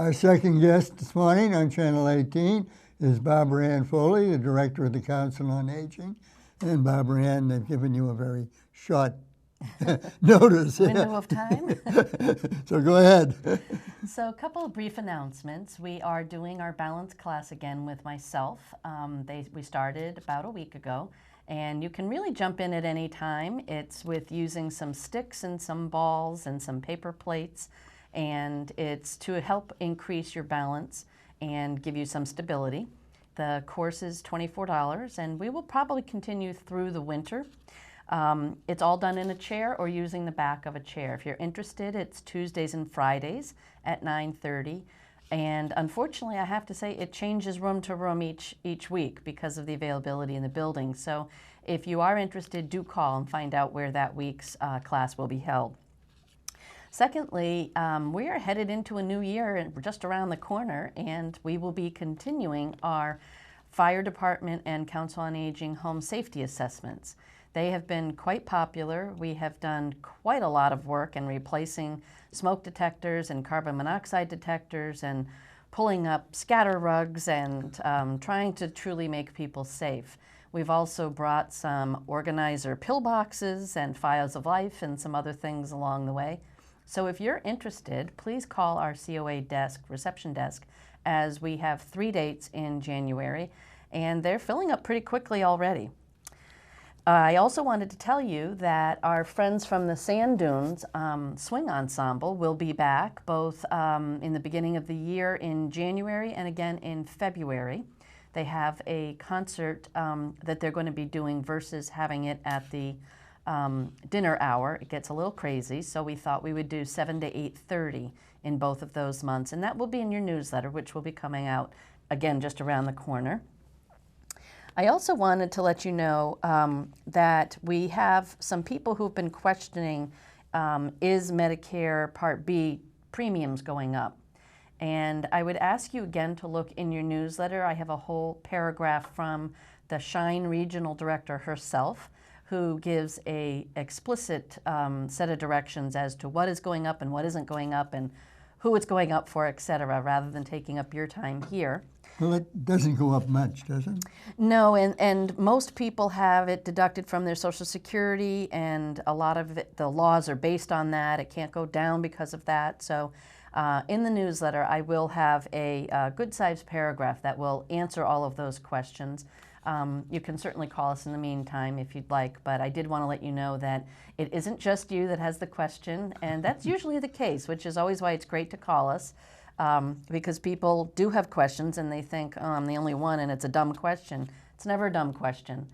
Our second guest this morning on Channel 18 is Barbara Ann Foley, the Director of the Council on Aging. And Barbara Ann, they've given you a very short notice. Window of time. So go ahead. So a couple of brief announcements. We are doing our balance class again with myself. We started about a week ago, and you can really jump in at any time. It's with using some sticks and some balls and some paper plates, and it's to help increase your balance and give you some stability. The course is $24, and we will probably continue through the winter. It's all done in a chair or using the back of a chair. If you're interested, it's Tuesdays and Fridays at 9:30. And unfortunately, I have to say, it changes room to room each week because of the availability in the building. So if you are interested, do call and find out where that week's class will be held. Secondly, we are headed into a new year just around the corner, and we will be continuing our Fire Department and Council on Aging home safety assessments. They have been quite popular. We have done quite a lot of work in replacing smoke detectors and carbon monoxide detectors and pulling up scatter rugs and trying to truly make people safe. We've also brought some organizer pillboxes and files of life and some other things along the way. So if you're interested, please call our COA desk, reception desk, as we have 3 dates in January, and they're filling up pretty quickly already. I also wanted to tell you that our friends from the Sand Dunes Swing Ensemble will be back both in the beginning of the year in January and again in February. They have a concert that they're going to be doing versus having it at the dinner hour. It gets a little crazy, so we thought we would do 7 to 8:30 in both of those months, and that will be in your newsletter, which will be coming out again just around the corner. I also wanted to let you know that we have some people who've been questioning, is Medicare Part B premiums going up? And I would ask you again to look in your newsletter. I have a whole paragraph from the Shine Regional Director herself, who gives a explicit set of directions as to what is going up and what isn't going up and who it's going up for, et cetera, rather than taking up your time here. Well, it doesn't go up much, does it? No, and most people have it deducted from their Social Security, and a lot of the laws are based on that. It can't go down because of that. So in the newsletter, I will have a good-sized paragraph that will answer all of those questions. You can certainly call us in the meantime if you'd like, but I did want to let you know that it isn't just you that has the question, and that's usually the case, which is always why it's great to call us. Because people do have questions and they think, oh, I'm the only one and it's a dumb question. It's never a dumb question.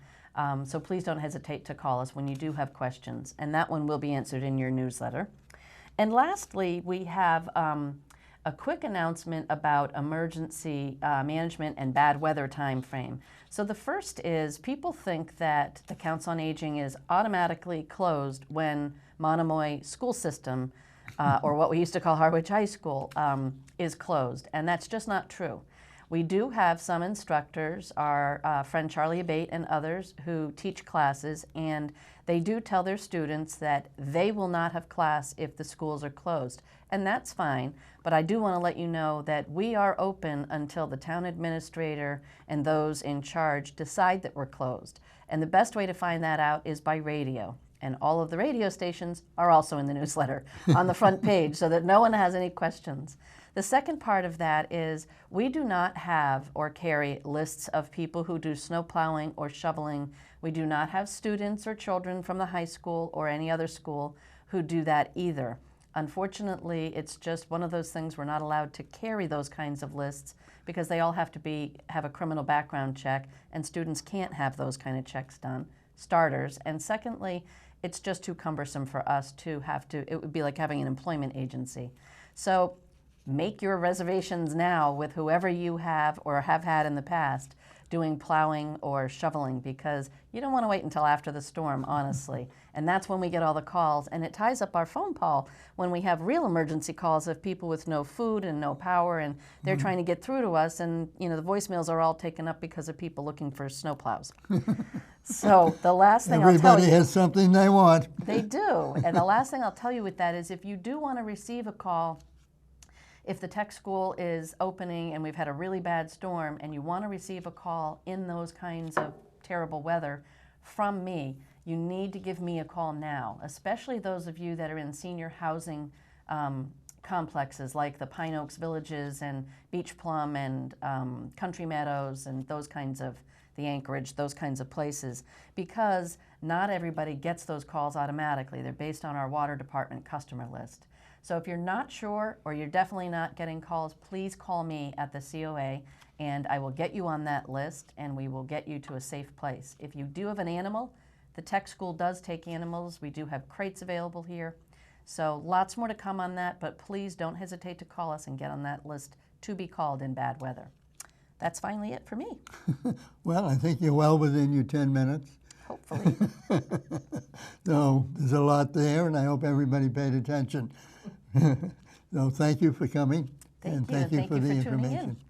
So please don't hesitate to call us when you do have questions, and that one will be answered in your newsletter. And lastly, we have a quick announcement about emergency management and bad weather time frame. So the first is, people think that the Council on Aging is automatically closed when Monomoy school system or what we used to call Harwich High School, is closed, and that's just not true. We do have some instructors, our friend Charlie Abate and others, who teach classes, and they do tell their students that they will not have class if the schools are closed, and that's fine, but I do want to let you know that we are open until the town administrator and those in charge decide that we're closed, and the best way to find that out is by radio. And all of the radio stations are also in the newsletter on the front page so that no one has any questions. The second part of that is, we do not have or carry lists of people who do snow plowing or shoveling. We do not have students or children from the high school or any other school who do that either. Unfortunately, it's just one of those things, we're not allowed to carry those kinds of lists because they all have to have a criminal background check, and students can't have those kind of checks done, starters. And secondly, it's just too cumbersome for us to have to, it would be like having an employment agency. So make your reservations now with whoever you have or have had in the past doing plowing or shoveling, because you don't want to wait until after the storm, honestly. And that's when we get all the calls, and it ties up our phone call when we have real emergency calls of people with no food and no power, and they're trying to get through to us, and you know, the voicemails are all taken up because of people looking for snow plows. So the last thing I'll tell you— Everybody has something they want. They do. And the last thing I'll tell you with that is, if you do want to receive a call, if the tech school is opening and we've had a really bad storm and you want to receive a call in those kinds of terrible weather from me, you need to give me a call now, especially those of you that are in senior housing complexes like the Pine Oaks Villages and Beach Plum and Country Meadows and those kinds of, the Anchorage, those kinds of places, because not everybody gets those calls automatically. They're based on our water department customer list. So if you're not sure or you're definitely not getting calls, please call me at the COA and I will get you on that list and we will get you to a safe place. If you do have an animal, the tech school does take animals. We do have crates available here. So lots more to come on that, but please don't hesitate to call us and get on that list to be called in bad weather. That's finally it for me. Well, I think you're well within your 10 minutes. Hopefully. So there's a lot there, and I hope everybody paid attention. So thank you for coming, Thank and you, thank you and for thank the you for tuning in. information.